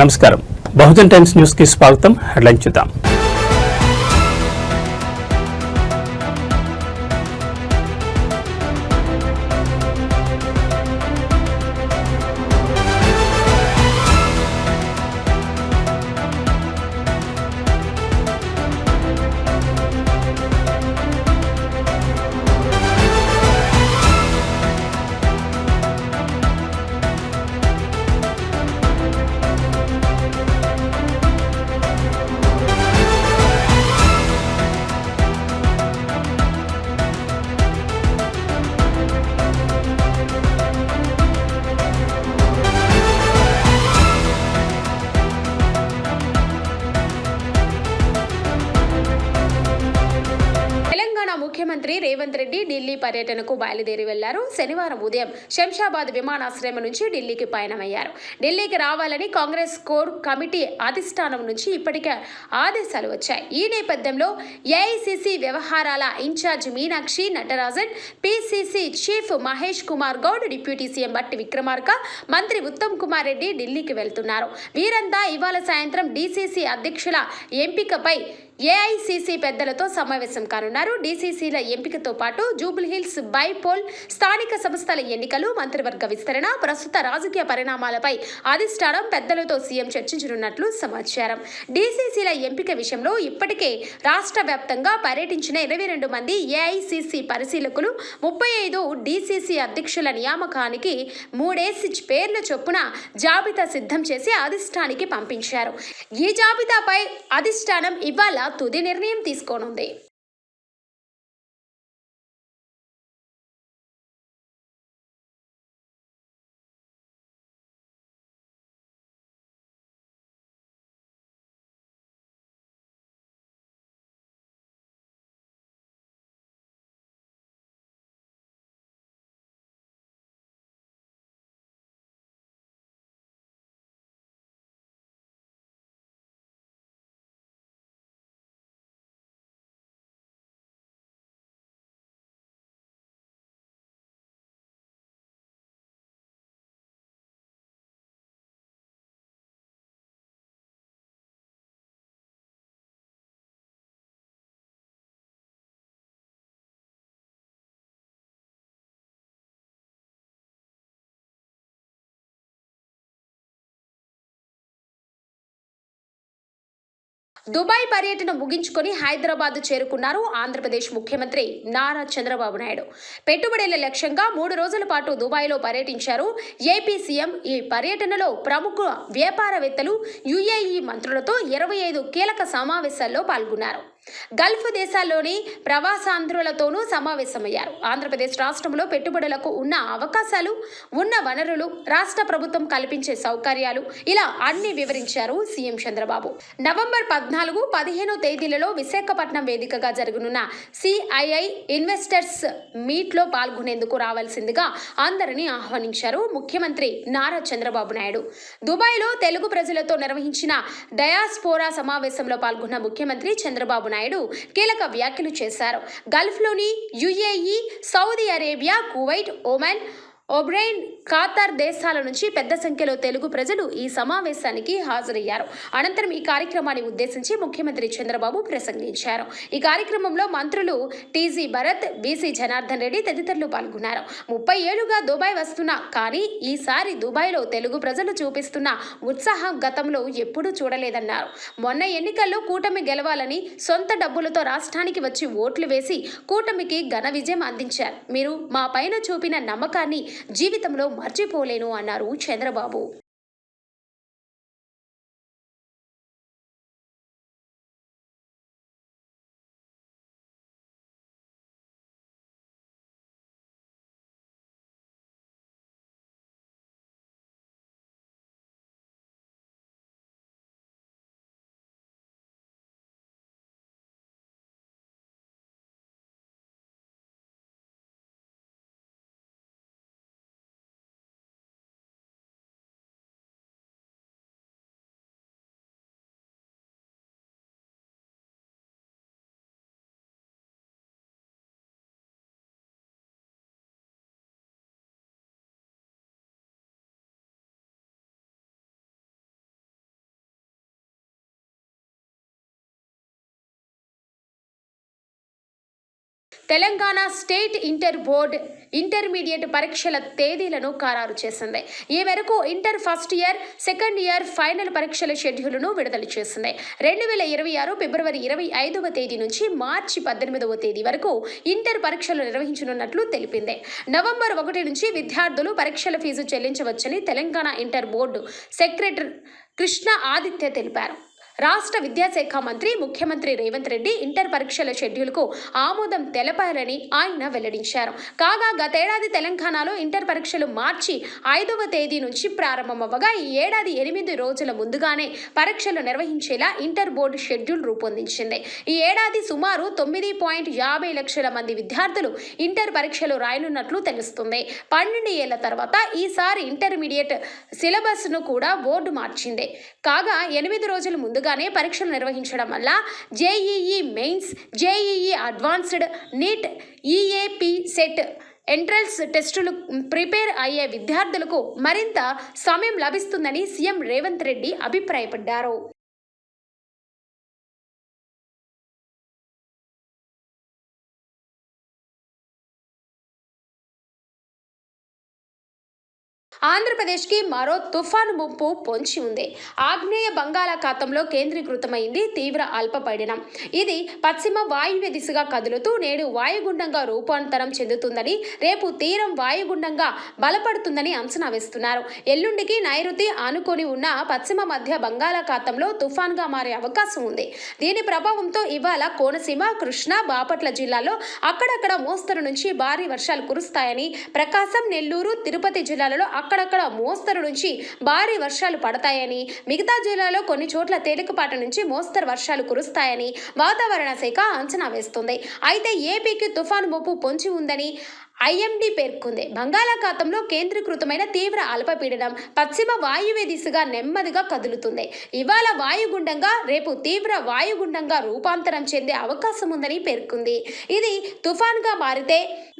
నమస్కారం. Bahujan times news కి స్వాగతం. హెడ్లైన్ చూద్దాం. ముఖ్యమంత్రి రేవంత్ రెడ్డి ఢిల్లీ పర్యటనకు బయలుదేరి వెళ్లారు. శనివారం ఉదయం శంషాబాద్ విమానాశ్రయం నుంచి ఢిల్లీకి పయనమయ్యారు. ఢిల్లీకి రావాలని కాంగ్రెస్ కోర్ కమిటీ అధిష్టానం నుంచి ఇప్పటికే ఆదేశాలు వచ్చాయి. ఈ నేపథ్యంలో ఏఐసిసి వ్యవహారాల incharge Meenakshi Natarajan, PCC chief Mahesh Kumar Goud, deputy CM Bhatti Vikramarka, మంత్రి ఉత్తమ్ కుమార్ రెడ్డి ఢిల్లీకి వెళ్తున్నారు. వీరంతా ఇవాళ సాయంత్రం డిసిసి అధ్యక్షుల ఎంపికపై ఏఐసిసి పెద్దలతో సమావేశం కానున్నారు. డిసిసిల ఎంపికతో పాటు జూబ్లీహిల్స్ బైపోల్, స్థానిక సంస్థల ఎన్నికలు, మంత్రివర్గ విస్తరణ, ప్రస్తుత రాజకీయ పరిణామాలపై అధిష్టానం పెద్దలతో సీఎం చర్చించనున్నట్లు సమాచారం. డిసిసిల ఎంపిక విషయంలో ఇప్పటికే రాష్ట్ర వ్యాప్తంగా పర్యటించిన 22 మంది ఏఐసిసి పరిశీలకులు 35 డిసిసి అధ్యక్షుల నియామకానికి 3 పేర్ల చొప్పున జాబితా సిద్ధం చేసి అధిష్టానానికి పంపించారు. ఈ జాబితాపై అధిష్టానం ఇవాళ తుది నిర్ణయం తీసుకోనుంది. దుబాయ్ పర్యటన ముగించుకొని హైదరాబాద్ చేరుకున్నారు ఆంధ్రప్రదేశ్ ముఖ్యమంత్రి నారా చంద్రబాబు నాయుడు. పెట్టుబడుల లక్ష్యంగా 3 రోజుల పాటు దుబాయ్లో పర్యటించారు ఏపీ సీఎం. ఈ పర్యటనలో ప్రముఖ వ్యాపారవేత్తలు, యుఏఈ మంత్రులతో 25 కీలక సమావేశాల్లో పాల్గొన్నారు. గల్ఫ్ దేశాల్లోని ప్రవాసాంధ్రులతోనూ సమావేశమయ్యారు. ఆంధ్రప్రదేశ్ రాష్ట్రంలో పెట్టుబడులకు ఉన్న అవకాశాలు, ఉన్న వనరులు, రాష్ట్ర ప్రభుత్వం కల్పించే సౌకర్యాలు, ఇలా అన్ని వివరించారు సీఎం చంద్రబాబు. నవంబర్ 14, 15 తేదీలలో విశాఖపట్నం వేదికగా జరగనున్న సిఐఐ ఇన్వెస్టర్స్ మీట్లో పాల్గొనేందుకు రావాల్సిందిగా అందరినీ ఆహ్వానించారు ముఖ్యమంత్రి నారా చంద్రబాబు నాయుడు. దుబాయ్లో తెలుగు ప్రజలతో నిర్వహించిన డయాస్పోరా సమావేశంలో పాల్గొన్న ముఖ్యమంత్రి చంద్రబాబు నాయుడు కీలక వ్యాఖ్యలు చేశారు. గల్ఫ్లోని UAE, Saudi Arabia, Kuwait, Oman, Bahrain, Qatar దేశాల నుంచి పెద్ద సంఖ్యలో తెలుగు ప్రజలు ఈ సమావేశానికి హాజరయ్యారు. అనంతరం ఈ కార్యక్రమాన్ని ఉద్దేశించి ముఖ్యమంత్రి చంద్రబాబు ప్రసంగించారు. ఈ కార్యక్రమంలో మంత్రులు టీజీ భరత్, బీసీ జనార్దన్ రెడ్డి తదితరులు పాల్గొన్నారు. 30 ఏళ్లుగా దుబాయ్ వస్తున్నా కానీ ఈసారి దుబాయ్లో తెలుగు ప్రజలు చూపిస్తున్న ఉత్సాహం గతంలో ఎప్పుడూ చూడలేదన్నారు. మొన్న ఎన్నికల్లో కూటమి గెలవాలని సొంత డబ్బులతో రాష్ట్రానికి వచ్చి ఓట్లు వేసి కూటమికి ఘన విజయం అందించారు. మీరు మా పైన చూపిన నమ్మకాన్ని జీవితంలో మర్చిపోలేను అన్నారు Chandrababu. Telangana state inter board intermediate పరీక్షల తేదీలను ఖరారు చేసింది. ఈ మేరకు inter first year, second year final పరీక్షల షెడ్యూల్ను విడుదల చేసింది. 2026 ఫిబ్రవరి 25వ తేదీ నుంచి మార్చి 18వ తేదీ వరకు ఇంటర్ పరీక్షలు నిర్వహించనున్నట్లు తెలిపింది. నవంబర్ 1 నుంచి విద్యార్థులు పరీక్షల ఫీజు చెల్లించవచ్చని Telangana inter board secretary Krishna Aditya తెలిపారు. రాష్ట్ర విద్యాశాఖ మంత్రి ముఖ్యమంత్రి రేవంత్ రెడ్డి ఇంటర్ పరీక్షల షెడ్యూల్కు ఆమోదం తెలపారని ఆయన వెల్లడించారు. కాగా గతేడాది తెలంగాణలో ఇంటర్ పరీక్షలు మార్చి 5వ తేదీ నుంచి ప్రారంభమవ్వగా ఈ ఏడాది 8 రోజుల ముందుగానే పరీక్షలు నిర్వహించేలా ఇంటర్ బోర్డు షెడ్యూల్ రూపొందించింది. ఈ ఏడాది సుమారు 9.50 లక్షల మంది విద్యార్థులు ఇంటర్ పరీక్షలు రాయనున్నట్లు తెలుస్తుంది. 12 ఏళ్ల తర్వాత ఈసారి ఇంటర్మీడియట్ సిలబస్ను కూడా బోర్డు మార్చింది. కాగా 8 రోజుల ముందుగా పరీక్షలు నిర్వహించడం వల్ల JEE mains, JEE advanced, NEET, EAP CET entrance టెస్టులు ప్రిపేర్ అయ్యే విద్యార్థులకు మరింత సమయం లభిస్తుందని సీఎం రేవంత్ రెడ్డి అభిప్రాయపడ్డారు. ఆంధ్రప్రదేశ్కి మరో తుఫాను ముప్పు పొంచి ఉంది. ఆగ్నేయ బంగాళాఖాతంలో కేంద్రీకృతమైంది తీవ్ర అల్పపీడనం. ఇది పశ్చిమ వాయువ్య దిశగా కదులుతూ నేడు వాయుగుండంగా రూపాంతరం చెందుతుందని, రేపు తీరం వాయుగుండంగా బలపడుతుందని అంచనా వేస్తున్నారు. ఎల్లుండికి నైరుతి ఆనుకొని ఉన్న పశ్చిమ మధ్య బంగాళాఖాతంలో తుఫాన్గా మారే అవకాశం ఉంది. దీని ప్రభావంతో ఇవాళ కోనసీమ, కృష్ణా, బాపట్ల జిల్లాల్లో అక్కడక్కడ మోస్తరు నుంచి భారీ వర్షాలు కురుస్తాయని, ప్రకాశం, నెల్లూరు, తిరుపతి జిల్లాలలో అక్కడక్కడ మోస్తరు నుంచి భారీ వర్షాలు పడతాయని, మిగతా జిల్లాలో కొన్ని చోట్ల తేలికపాటి నుంచి మోస్తరు వర్షాలు కురుస్తాయని వాతావరణ శాఖ అంచనా వేస్తుంది. అయితే ఏపీకి తుఫాను ముప్పు పొంచి ఉందని ఐఎండీ పేర్కొంది. బంగాళాఖాతంలో కేంద్రీకృతమైన తీవ్ర అల్పపీడనం పశ్చిమ వాయువ్య దిశగా నెమ్మదిగా కదులుతుంది. ఇవాళ వాయుగుండంగా, రేపు తీవ్ర వాయుగుండంగా రూపాంతరం చెందే అవకాశం ఉందని పేర్కొంది. ఇది తుఫాన్గా మారితే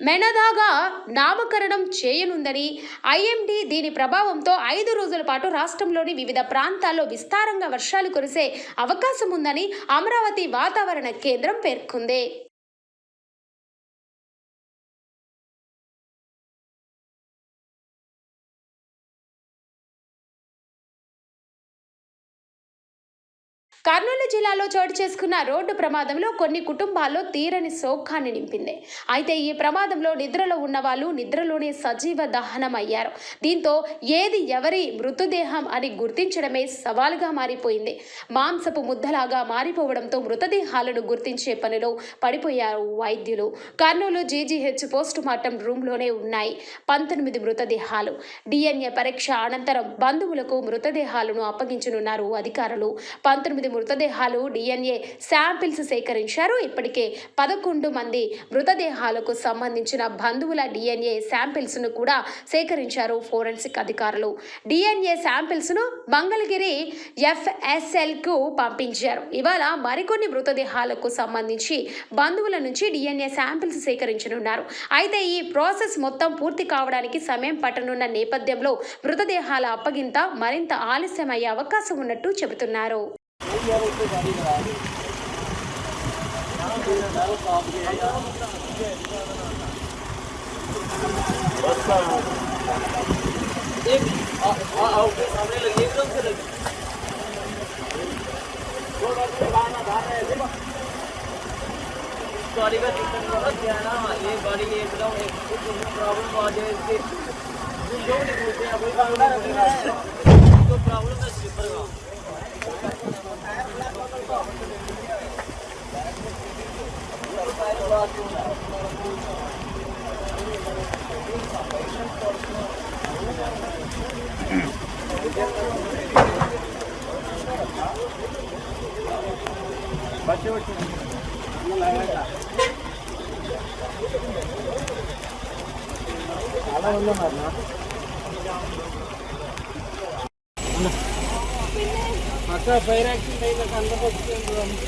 మెనదాగా నామకరణం చేయనుందని ఐఎండీ దీని ప్రభావంతో 5 రోజుల పాటు రాష్ట్రంలోని వివిధ ప్రాంతాల్లో విస్తారంగా వర్షాలు కురిసే అవకాశం ఉందని అమరావతి వాతావరణ కేంద్రం పేర్కొంది. కర్నూలు జిల్లాలో చోటు చేసుకున్న రోడ్డు ప్రమాదంలో కొన్ని కుటుంబాల్లో తీరని శోకాన్ని నింపింది. అయితే ఈ ప్రమాదంలో నిద్రలో ఉన్న వాళ్ళు నిద్రలోనే సజీవ దహనం అయ్యారు. దీంతో ఏది ఎవరి మృతదేహం అని గుర్తించడమే సవాలుగా మారిపోయింది. మాంసపు ముద్దలాగా మారిపోవడంతో మృతదేహాలను గుర్తించే పనిలో పడిపోయారు వైద్యులు. కర్నూలు జీజీహెచ్ పోస్ట్ మార్టం రూమ్లోనే ఉన్నాయి 19 మృతదేహాలు. డిఎన్ఏ పరీక్ష అనంతరం బంధువులకు మృతదేహాలను అప్పగించనున్నారు అధికారులు. 19 మృతదేహాలు డిఎన్ఏ శాంపిల్స్ సేకరించారు. ఇప్పటికే 11 మంది మృతదేహాలకు సంబంధించిన బంధువుల డిఎన్ఏ శాంపిల్స్ ను కూడా సేకరించారు ఫోరెన్సిక్ అధికారులు. డిఎన్ఏ శాంపిల్స్ ను మంగళగిరి FSL కు పంపించారు. ఇవాళ మరికొన్ని మృతదేహాలకు సంబంధించి బంధువుల నుంచి డిఎన్ఏ శాంపిల్స్ సేకరించనున్నారు. అయితే ఈ ప్రాసెస్ మొత్తం పూర్తి కావడానికి సమయం పట్టనున్న నేపథ్యంలో మృతదేహాల అప్పగింత మరింత ఆలస్యమయ్యే అవకాశం ఉన్నట్టు చెబుతున్నారు. गाड़ी का सिस्टम क्या है ना, ये गाड़ी एकदम कुछ प्रॉब्लम आ जाए इसके जो नहीं पूछते हैं कोई तो प्रॉब्लम है स्लीपर का बच्चे చాలా ఉన్నారు అక్కడ ఫైర్ యాక్సిడెంట్ అయినాక అందరూ వచ్చింది.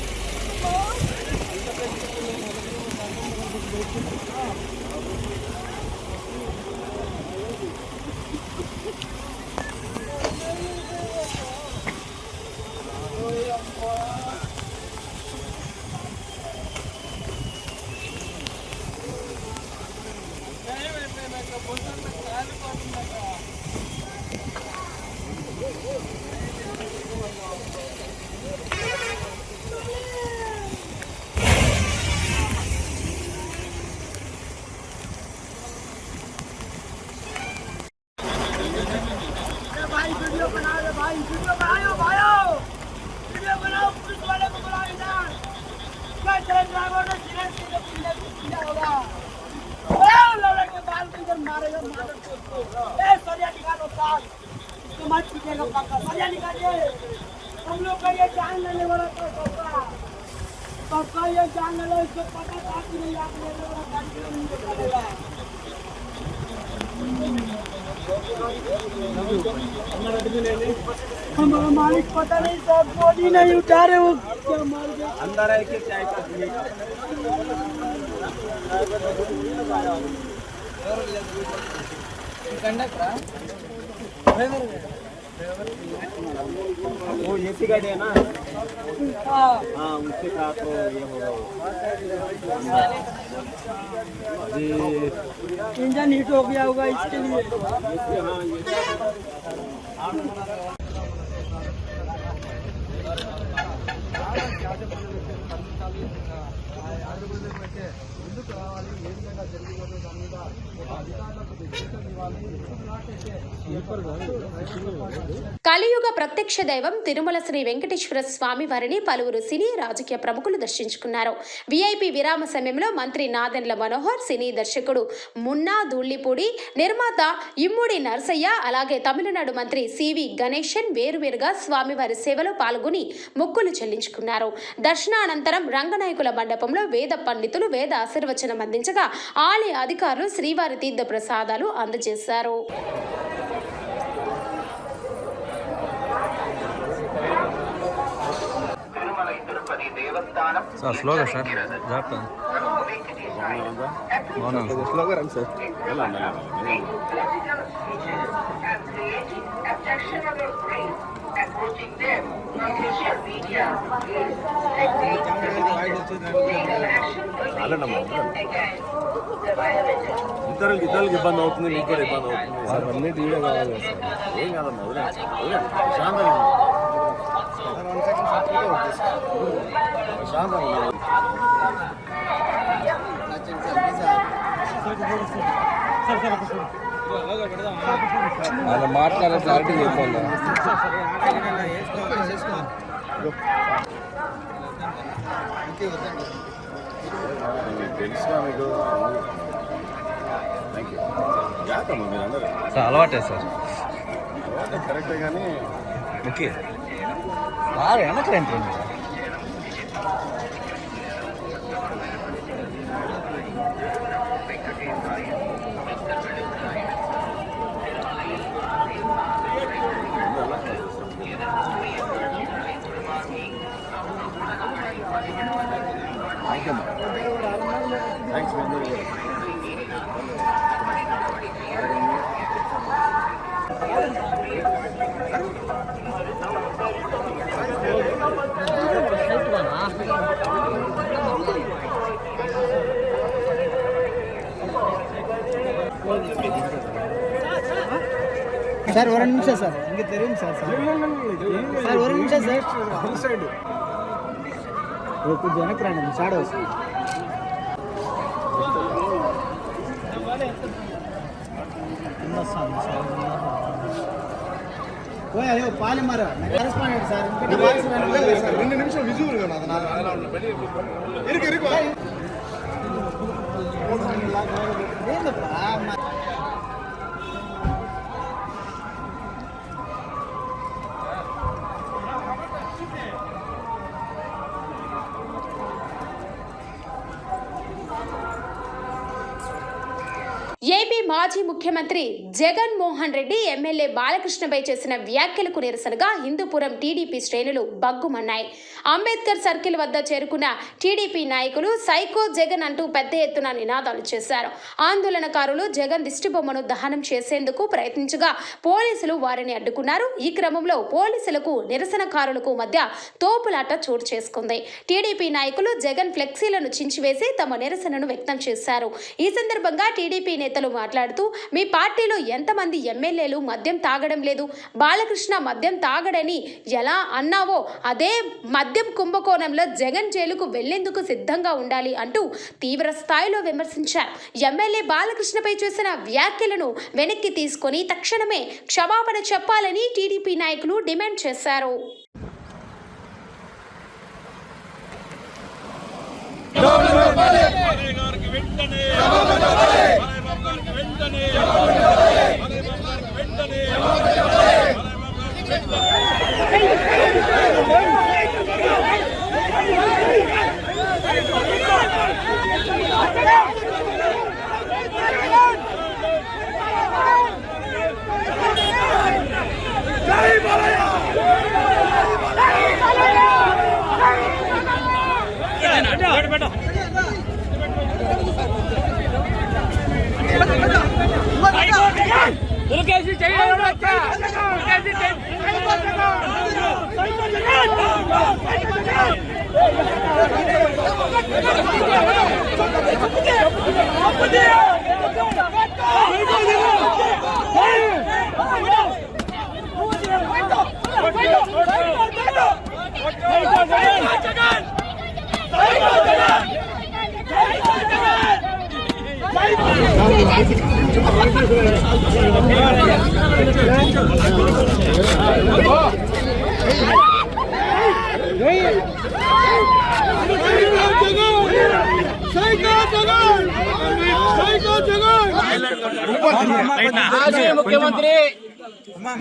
सरिया निकालो साल इसको मत पीछेगा पक्का सरिया निकालिए हम लोग का ये जान लेने वाला तो ये जान ले लो इसको पता था कि नहीं आप लेने वाला गाड़ी नहीं निकालेगा हमारा मालिक पता नहीं सब बॉडी नहीं उठा रहे वो क्या मार गया अंदर है कि चाय का वो एसी गाड़ी है ना हाँ उसके साथ तो ये होगा अभी इंजन हीट हो गया होगा इसके लिए కలియుగ ప్రత్యక్ష దైవం తిరుమల శ్రీ వెంకటేశ్వర స్వామి వారిని పలువురు సినీ రాజకీయ ప్రముఖులు దర్శించుకున్నారు. వీఐపీ విరామ సమయంలో మంత్రి నాదెండ్ల మనోహర్, సినీ దర్శకుడు మున్నా ధూళిపూడి, నిర్మాత ఇమ్మూడి నరసయ్య, అలాగే తమిళనాడు మంత్రి సివి గణేశన్ వేరువేరుగా స్వామివారి సేవలో పాల్గొని మొక్కులు చెల్లించుకున్నారు. దర్శనానంతరం రంగనాయకుల మండపంలో వేద పండితులు వేద ఆశీర్వచనం అందించగా ఆలయ అధికారులు శ్రీవారి తీర్థ ప్రసాదాలు అందజేశారు. సార్ స్లోగా సార్ జాగ్రత్త స్లోగా రండి సార్ ఇతరులకి ఇబ్బంది అవుతుంది, మీకు కూడా ఇబ్బంది అవుతుంది. సార్ అన్నీ టీవీ కావాలి సార్. ఏం కాదమ్మా, వదిలేండి ప్రశాంతంగా ప్రశాంతంగా అలా మాట్లాడే క్లారిటీ చెప్పాలి. తెలుసుగా మీకు. Thank you. జాగ్రత్తమ్మా మీరు అందరూ. సార్ అలవాటే సార్. కరెక్టే కానీ ఓకే సార్ వెనకలేంటి థ్యాంక్స్ మీ అందరూ. సార్ ఒక నిమిషం సార్ ఇంక తెలియదు సార్ సార్ ఒక నిమిషం సార్ సైడ్ కొంచెం వెనక్కి రండి సార్ వస్తుంది అయ్యో పాలి మర కరెస్పాండెంట్ సార్ 2 నిమిషం విజువల్ గా ఏపీ మాజీ ముఖ్యమంత్రి జగన్ మోహన్ రెడ్డి ఎమ్మెల్యే బాలకృష్ణపై చేసిన వ్యాఖ్యలకు నిరసనగా హిందూపురం టీడీపీ శ్రేణులు బగ్గుమన్నాయి. అంబేద్కర్ సర్కిల్ వద్ద చేరుకున్న టీడీపీ నాయకులు సైకో జగన్ అంటూ పెద్ద ఎత్తున నినాదాలు చేశారు. ఆందోళనకారులు జగన్ దిష్టిబొమ్మను దహనం చేసేందుకు ప్రయత్నించగా పోలీసులు వారిని అడ్డుకున్నారు. ఈ క్రమంలో పోలీసులకు నిరసనకారులకు మధ్య తోపులాట చోటు చేసుకుంది. టీడీపీ నాయకులు జగన్ ఫ్లెక్సీలను చించివేసి తమ నిరసనను వ్యక్తం చేశారు. ఈ సందర్భంగా టీడీపీ నేతలు మాట్లాడుతూ, మీ పార్టీలో ఎంతమంది ఎమ్మెల్యేలు మద్యం తాగడం లేదు, బాలకృష్ణ మద్యం తాగడని ఎలా అన్నావో అదే మద్యం కుంభకోణంలో జగన్ జైలుకు వెళ్లేందుకు సిద్ధంగా ఉండాలి అంటూ తీవ్ర స్థాయిలో విమర్శించారు. ఎమ్మెల్యే బాలకృష్ణపై చేసిన వ్యాఖ్యలను వెనక్కి తీసుకొని తక్షణమే క్షమాపణ చెప్పాలని టీడీపీ నాయకులు డిమాండ్ చేశారు.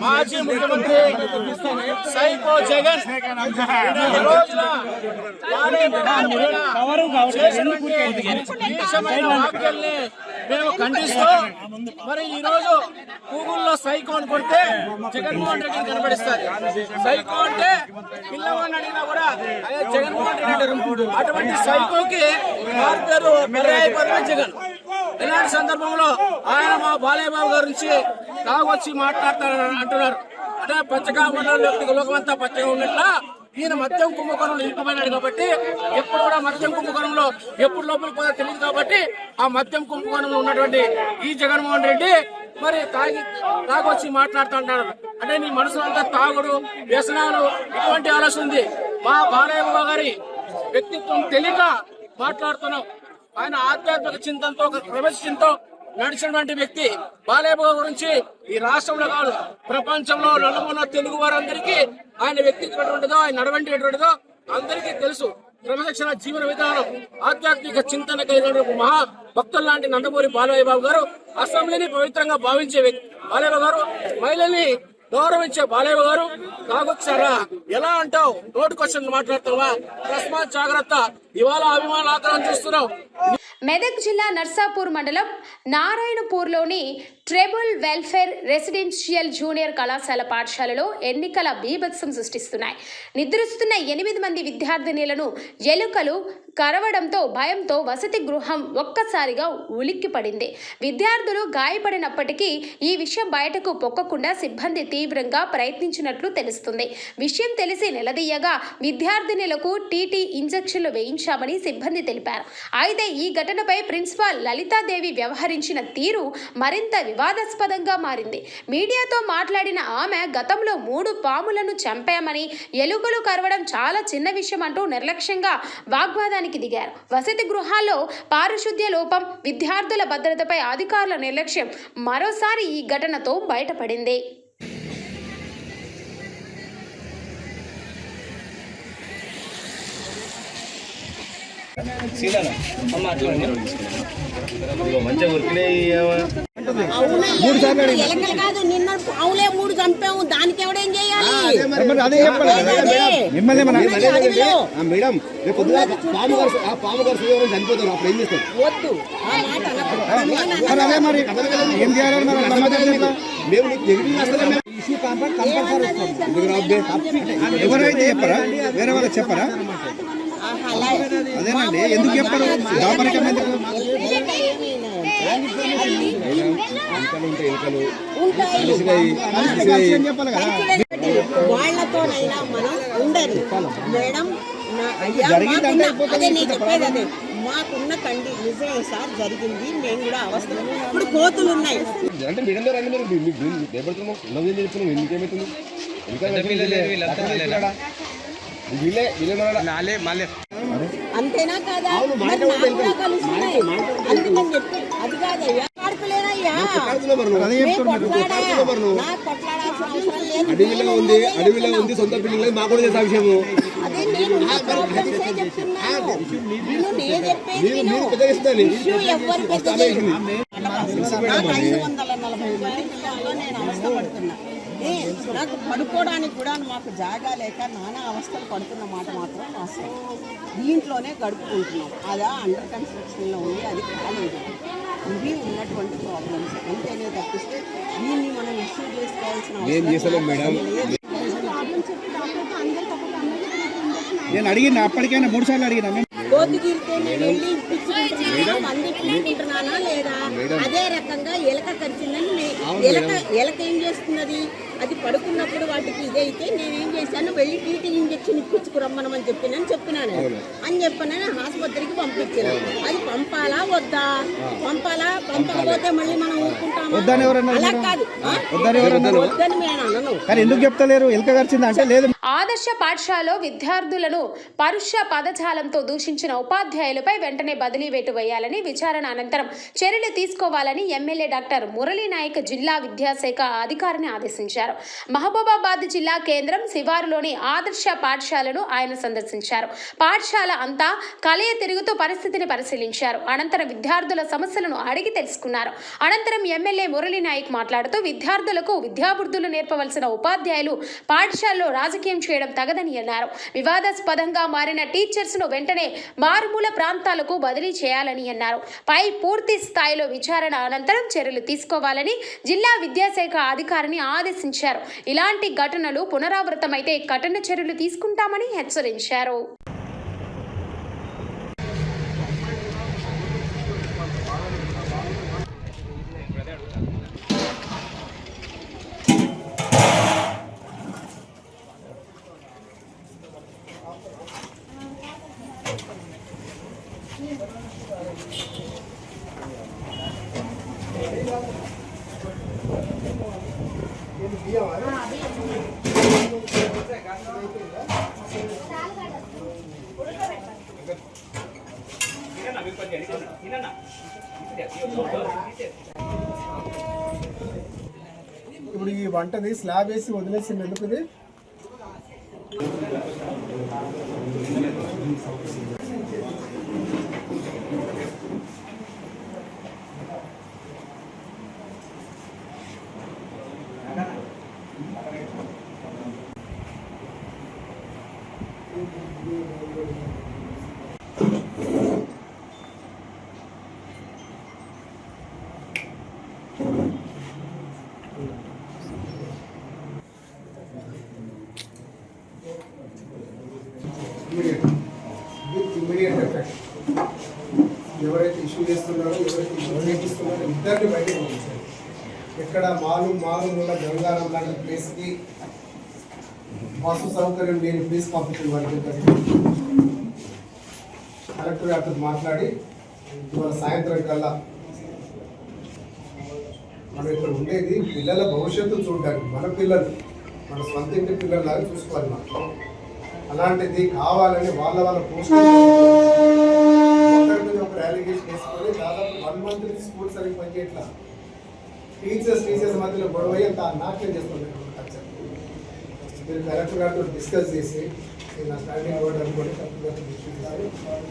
మాజీ ముఖ్యమంత్రి సైకో జగన్ ఈ రోజున వ్యాఖ్యల్ని మేము ఖండిస్తూ మరి ఈ రోజు గూగుల్లో సైకో అని కొడితే జగన్మోహన్ రెడ్డిని కనబడిస్తారు. సైకో అంటే పిల్లవాడిని అడిగినా కూడా అదే జగన్మోహన్ రెడ్డి అంటారు. అటువంటి సైకోకి వారి పేరు పర్యాయపదమే జగన్. ఇలాంటి సందర్భంలో ఆయన మా బాలయ్య బాబు గారి నుంచి తాగొచ్చి మాట్లాడతారని అంటున్నారు. అంటే పచ్చగా ఉన్న లోకమంతా పచ్చగా ఉన్నట్ల ఈయన మద్యం కుంభకోణంలో ఇరుక్కుపోయినాడు కాబట్టి ఎప్పుడు కూడా మద్యం కుంభకోణంలో ఎప్పుడు లోపలికి పోదా తెలియదు కాబట్టి ఆ మద్యం కుంభకోణంలో ఉన్నటువంటి ఈ జగన్మోహన్ రెడ్డి మరి తాగొచ్చి మాట్లాడుతుంటాడు. అంటే నీ మనసులో అంతా తాగుడు వ్యసనాలు ఇటువంటి ఆలోచన ఉంది. మా బాలయ్య బాబు గారి వ్యక్తిత్వం తెలియక మాట్లాడుతున్నాం. ఆయన ఆధ్యాత్మిక చింతనతో ప్రపంచ చింతతో నడిచినటువంటి వ్యక్తి బాలయ్య బాబు గురించి ఈ రాష్ట్రంలో కాదు ప్రపంచంలో నలుమూల తెలుగు వారందరికీ ఆయన వ్యక్తిత్వం ఎటువంటిదో ఆయన నడవంటి ఎటువంటిదో అందరికీ తెలుసు. క్రమశిక్షణ జీవన విధానం ఆధ్యాత్మిక చింతన కలిగిన మహా భక్తులు లాంటి నందమూరి బాలయ్య బాబు గారు అసెంబ్లీని పవిత్రంగా భావించే వ్యక్తి బాలయ్య బాబు గారు. మహిళల్ని గౌరవించే బాలయ్య గారు తాగొచ్చారా ఎలా అంటావు? నోటికొచ్చింది మాట్లాడతావా? తస్మాత్ జాగ్రత్త. ఇవాళ అభిమాన ఆగ్రహం చూస్తున్నావు. మెదక్ జిల్లా నర్సాపూర్ మండలం నారాయణపూర్లోని ట్రైబల్ వెల్ఫేర్ రెసిడెన్షియల్ జూనియర్ కళాశాల పాఠశాలలో ఎన్నికల బీభత్సం సృష్టిస్తున్నాయి. నిద్రిస్తున్న 8 మంది విద్యార్థినులను ఎలుకలు కరవడంతో భయంతో వసతి గృహం ఒక్కసారిగా ఉలిక్కిపడింది. విద్యార్థులు గాయపడినప్పటికీ ఈ విషయం బయటకు పొక్కకుండా సిబ్బంది తీవ్రంగా ప్రయత్నించినట్లు తెలుస్తుంది. విషయం తెలిసి నిలదీయగా విద్యార్థినులకు టీటీ ఇంజెక్షన్లు వేయించామని సిబ్బంది తెలిపారు. అయితే ఈ ఘటనపై ప్రిన్సిపాల్ లలితాదేవి వ్యవహరించిన తీరు మరింత వివాదాస్పదంగా మారింది. మీడియాతో మాట్లాడిన ఆమె గతంలో 3 పాములను చంపామని, ఎలుకలు కరవడం చాలా చిన్న విషయం అంటూ నిర్లక్ష్యంగా వాగ్వాదానికి దిగారు. వసతి గృహాల్లో పారిశుద్ధ్య లోపం, విద్యార్థుల భద్రతపై అధికారుల నిర్లక్ష్యం మరోసారి ఈ ఘటనతో బయటపడింది. ఎలకలు కాదు నిన్న పావులే 3 చంపాము. దానికి ఎవడేం చేయాలి? మేడం పాము గారు చనిపోతారు అప్పుడు ఏం చేస్తారు? వద్దు ఆ మాట ఎవరైతే చెప్పరా వేరే వాళ్ళకి చెప్పరా? అదేనండి ఎందుకు చెప్పరు? వాళ్ళతోనైనా మనం ఉండదు మేడం. అదే నేను చెప్పేది అదే మాకున్న నిజమే సార్ జరిగింది. మేము కూడా అవస్థ ఇప్పుడు కోతులు ఉన్నాయి. అంటే మేడం గారు అన్ని మీకేమవుతుంది? అంతేనా కాదా? కలుస్తున్నాయి అందుకని చెప్పి అది కాదయ్యా. ఆడుకోలేనయ్యా కొట్లాడాల్సిన చెప్పాల్సిన అవసరం లేదు. అడవిలో ఉంది సొంత బిల్డింగ్ లేదు, మాకు కూడా తెలుసు ఆ విషయము. అదే నేను ప్రాబ్లమ్సే చెప్తున్నాను. నేను చెప్పేది మీరు పెద్ద ఇస్తాను ఇష్యూ ఎవరు పెద్ద నాకు 540 జిల్లాలో నేను అవస్థపడుతున్నా. నాకు పడుకోవడానికి కూడా మాకు జాగా లేక నానా అవస్థలు పడుతున్న మాట మాత్రం వాస్తవం. దీంట్లోనే గడుపుకుంటున్నాం. అదా అండర్ కన్స్ట్రక్షన్లో ఉంది, అది కాలేదు. ఇవి ఉన్నటువంటి ప్రాబ్లమ్స్. అంతేనే తప్పిస్తే దీన్ని మనం ఇష్యూ చేసుకోవాల్సిన అవసరం లేదు. నేను అడిగిన అప్పటికైనా 3 సార్లు అడిగినా. కోతిగిరితే నేను వెళ్ళి ఇప్పించుకుంటున్నానా, మంది ఇప్పించుకుంటున్నానా లేదా? అదే రకంగా ఎలక కరిచిందని ఎలక ఏం చేస్తున్నది, అది పడుకున్నప్పుడు వాటికి ఇదైతే నేనేం చేశాను, వెళ్ళి టీటీ ఇంజక్షన్ ఇప్పించుకురమ్మనని చెప్పినాను అని చెప్పనని ఆసుపత్రికి పంపించాను. అది పంపాలా వద్దా? పంపకపోతే మళ్ళీ మనం ఊరుకుంటామా? అలా కాదు, వద్దని నేను అనను. ఎందుకు చెప్తలేరు? ఎలక కరిచింది అంటే లేదు. ఆదర్శ పాఠశాలలో విద్యార్థులను పరుష పదజాలంతో దూషించిన ఉపాధ్యాయులపై వెంటనే బదిలీ వేటు వేయాలని, విచారణ అనంతరం చర్యలు తీసుకోవాలని ఎమ్మెల్యే డాక్టర్ మురళీ నాయక్ జిల్లా విద్యాశాఖ అధికారిని ఆదేశించారు. మహబూబాబాద్ జిల్లా కేంద్రం శివారులోని ఆదర్శ పాఠశాలను ఆయన సందర్శించారు. పాఠశాల అంతా కలయ తిరుగుతూ పరిస్థితిని పరిశీలించారు. అనంతరం విద్యార్థుల సమస్యలను అడిగి తెలుసుకున్నారు. అనంతరం ఎమ్మెల్యే మురళీ నాయక్ మాట్లాడుతూ విద్యార్థులకు విద్యాబుద్ధులు నేర్పవలసిన ఉపాధ్యాయులు పాఠశాలలో రాజకీయం చేయడం తగదని అన్నారు. వివాదాస్పదంగా మారిన టీచర్స్ ను వెంటనే మారుమూల ప్రాంతాలకు బదిలీ చేయాలని అన్నారు. పై పూర్తి స్థాయిలో విచారణ అనంతరం చర్యలు తీసుకోవాలని జిల్లా విద్యాశాఖ అధికారిని ఆదేశించారు. ఇలాంటి ఘటనలు పునరావృతమైతే కఠిన చర్యలు తీసుకుంటామని హెచ్చరించారు. ఇప్పుడు ఈ వంటది స్లాబ్ వేసి వదిలేసింది ఎందుకు? ఇది ఇమ్మీడియట్ ఎఫెక్ట్. ఎవరైతే ఇష్యూ చేస్తున్నారో, ఎవరైతే ఇష్యూ చేపిస్తున్నారో ఇద్దరిని బయటకు పంపించారు. ఎక్కడ మారుమూల గంగారం లాంటి ప్లేస్కి బస్సు సౌకర్యం లేని ప్లేస్ పంపించిన వారికి కలెక్టర్ గారితో మాట్లాడి ఇవాళ సాయంత్రం కల్లా మనం ఇక్కడ ఉండేది పిల్లల భవిష్యత్తు చూడడానికి, మన పిల్లలు మన సొంత ఇంటి పిల్లలాగా చూసుకోవాలి. మనం అలాంటిది కావాలని వాళ్ళ పోస్ట్ ఒకరి మీద ఒక అలిగేషన్ వేసుకొని దాదాపు 1 month నుంచి స్కూల్ సరిగ్గా పనిచేయట్లా. టీచర్స్ మధ్యలో గొడవ అంత నాట్యం చేస్తున్నారు. మీరు కలెక్టర్ గారితో డిస్కస్ చేసి నా స్టాండింగ్ ఆర్డర్ అనుకోండి, కలెక్టర్ గారితో డిస్కస్ చేసి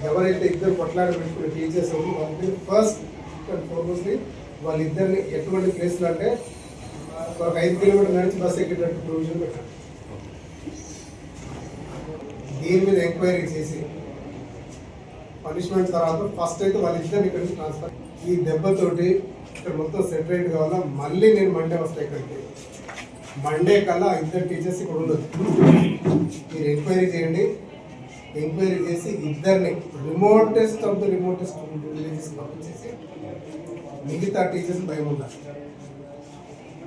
ఎవరైతే ఇద్దరు కొట్లాడ పెట్టుకునే టీచర్స్ వాళ్ళకి ఫస్ట్ అండ్ ఫార్మోస్ట్లీ వాళ్ళిద్దరిని ఎటువంటి ప్లేస్లో అంటే ఒక 5 కిలోమీటర్ల నుంచి బస్సు ఎక్కేటట్టు ప్రొవిజన్ పెట్టండి. దీని మీద ఎంక్వైరీ చేసి పనిష్మెంట్ తర్వాత ఫస్ట్ అయితే వాళ్ళిద్దరిని ఇక్కడి నుంచి ట్రాన్స్ఫర్. ఈ దెబ్బతోటి ఇక్కడ మొత్తం సెపరేట్ కావాలా. మళ్ళీ నేను మండే వస్తాను ఇక్కడికి. మండే కల్లా 2 టీచర్స్ ఇక్కడ ఉండదు. మీరు ఎంక్వైరీ చేయండి. ఎంక్వైరీ చేసి ఇద్దరిని రిమోటెస్ట్ విలేజెస్ పంపించేసి మిగతా టీచర్స్ భయం ఉండాలి.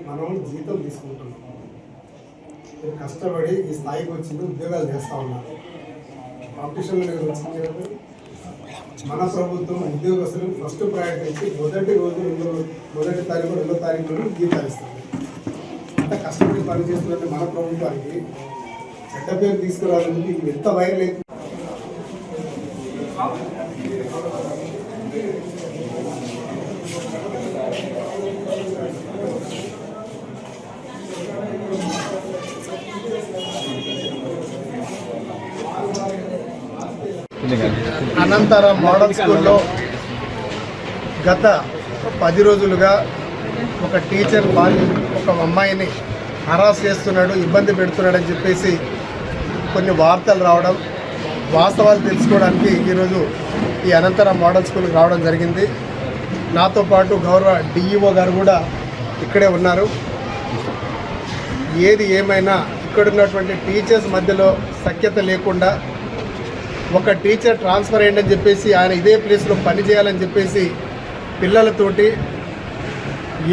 మనం జీతం తీసుకుంటున్నాం, మీరు కష్టపడి ఈ స్థాయికి వచ్చింది, ఉద్యోగాలు చేస్తూ ఉన్నారు. కాంపిటీషన్లో వచ్చింది. మన ప్రభుత్వం ఉద్యోగస్తులు ఫస్ట్ ప్రయారిటీ ఇచ్చి మొదటి తారీఖు 2వ తారీఖులో జీతాలు ఇస్తుంది. అంత కష్టపడి పని చేస్తున్నట్టు మన ప్రభుత్వానికి చెడ్డ పేరు తీసుకురావాలని ఎంత వైరల్ అయితే అనంతరం మోడల్ స్కూల్లో గత 10 రోజులుగా ఒక టీచర్ ఒక అమ్మాయిని హరాస్ చేస్తున్నాడు, ఇబ్బంది పెడుతున్నాడని చెప్పేసి కొన్ని వార్తలు రావడం, వాస్తవాలు తెలుసుకోవడానికి ఈరోజు ఈ అనంతరం మోడల్ స్కూల్కి రావడం జరిగింది. నాతో పాటు గౌరవ డిఈఓ గారు కూడా ఇక్కడే ఉన్నారు. ఏది ఏమైనా ఇక్కడున్నటువంటి టీచర్స్ మధ్యలో సఖ్యత లేకుండా ఒక టీచర్ ట్రాన్స్ఫర్ అయ్యిందని చెప్పేసి ఆయన ఇదే ప్లేస్లో పని చేయాలని చెప్పేసి పిల్లలతోటి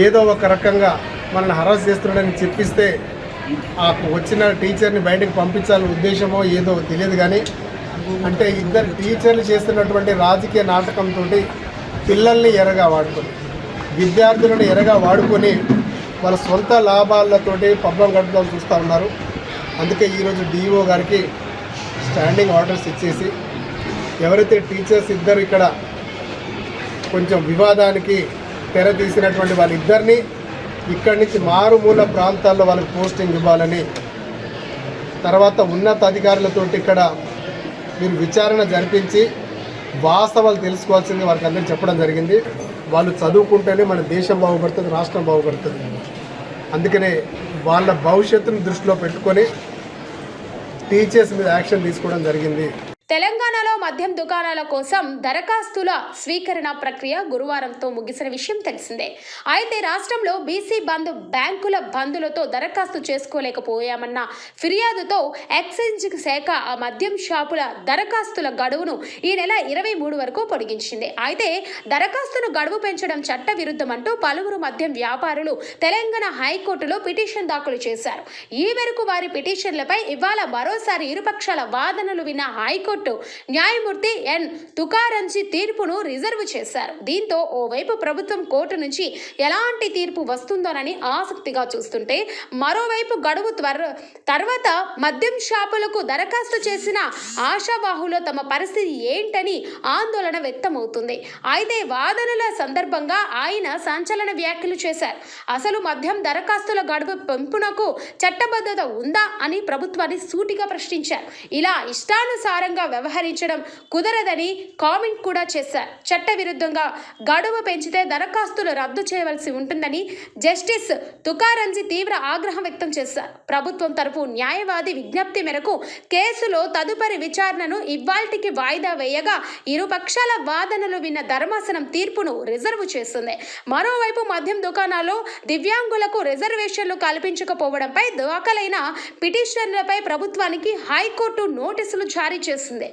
ఏదో ఒక రకంగా మనల్ని హరాస్ చేస్తున్నాడని చెప్పిస్తే ఆ వచ్చిన టీచర్ని బయటకు పంపించాలనే ఉద్దేశమో ఏదో తెలియదు. కానీ అంటే ఇద్దరు టీచర్లు చేస్తున్నటువంటి రాజకీయ నాటకంతో పిల్లల్ని ఎరగా వాడుకొని, విద్యార్థులను ఎరగా వాడుకొని వాళ్ళ సొంత లాభాలతోటి పబ్బం గడపడం చూస్తూ ఉన్నారు. అందుకే ఈరోజు డిఈఓ గారికి స్టాండింగ్ ఆర్డర్స్ ఇచ్చేసి ఎవరైతే టీచర్స్ ఇద్దరు ఇక్కడ కొంచెం వివాదానికి తెర తీసినటువంటి వాళ్ళిద్దరినీ ఇక్కడి నుంచి మారుమూల ప్రాంతాల్లో వాళ్ళకి పోస్టింగ్ ఇవ్వాలని, తర్వాత ఉన్నత అధికారులతో ఇక్కడ మీరు విచారణ జరిపించి వాస్తవాలు తెలుసుకోవాల్సింది వారికి అందరికీ చెప్పడం జరిగింది. వాళ్ళు చదువుకుంటేనే మన దేశం బాగుపడుతుంది, రాష్ట్రం బాగుపడుతుంది. అందుకనే వాళ్ళ భవిష్యత్తును దృష్టిలో పెట్టుకొని టీచర్స్ మీద యాక్షన్ తీసుకోవడం జరిగింది. తెలంగాణలో మద్యం దుకాణాల కోసం దరఖాస్తుల స్వీకరణ ప్రక్రియ గురువారంతో ముగిసిన విషయం తెలిసిందే. అయితే రాష్ట్రంలో బీసీ బంద్, బ్యాంకుల బంధులతో దరఖాస్తు చేసుకోలేకపోయామన్న ఫిర్యాదుతో ఎక్సైజ్ శాఖ ఆ మద్యం షాపుల దరఖాస్తుల గడువును ఈ నెల 23 వరకు పొడిగించింది. అయితే దరఖాస్తును గడువు పెంచడం చట్ట విరుద్ధమంటూ పలువురు మద్యం వ్యాపారులు తెలంగాణ హైకోర్టులో పిటిషన్ దాఖలు చేశారు. ఈ మేరకు వారి పిటిషన్లపై ఇవాళ మరోసారి ఇరుపక్షాల వాదనలు విన్న హైకోర్టు న్యాయమూర్తి ఎన్ తుకారంజీ తీర్పును రిజర్వ్ చేశారు. దీంతో ఓవైపు ప్రభుత్వం కోర్టు నుంచి ఎలాంటి తీర్పు వస్తుందోనని ఆసక్తిగా చూస్తుంటే, మరోవైపు గడువు తర్వాత మద్యం షాపులకు దరఖాస్తు చేసిన ఆశావాహులో తమ పరిస్థితి ఏంటని ఆందోళన వ్యక్తమవుతుంది. అయితే వాదనల సందర్భంగా ఆయన సంచలన వ్యాఖ్యలు చేశారు. అసలు మద్యం దరఖాస్తుల గడువు పెంపునకు చట్టబద్ధత ఉందా అని ప్రభుత్వాన్ని సూటిగా ప్రశ్నించారు. ఇలా ఇష్టానుసారంగా వ్యవహరించడం కుదరదని కామెంట్ కూడా చేశారు. చట్టవిరుద్ధంగా గడువు పెంచితే దరఖాస్తులు రద్దు చేయవలసి ఉంటుందని జస్టిస్ తుకారంజీ తీవ్ర ఆగ్రహం వ్యక్తం చేశారు. ప్రభుత్వం తరపు న్యాయవాది విజ్ఞప్తి మేరకు కేసులో తదుపరి విచారణను ఇవాల్టికి వాయిదా వేయగా ఇరుపక్షాల వాదనలు విన్న ధర్మాసనం తీర్పును రిజర్వ్ చేస్తుంది. మరోవైపు మద్యం దుకాణాల్లో దివ్యాంగులకు రిజర్వేషన్లు కల్పించకపోవడంపై దాఖలైన పిటిషన్లపై ప్రభుత్వానికి హైకోర్టు నోటీసులు జారీ చేసింది.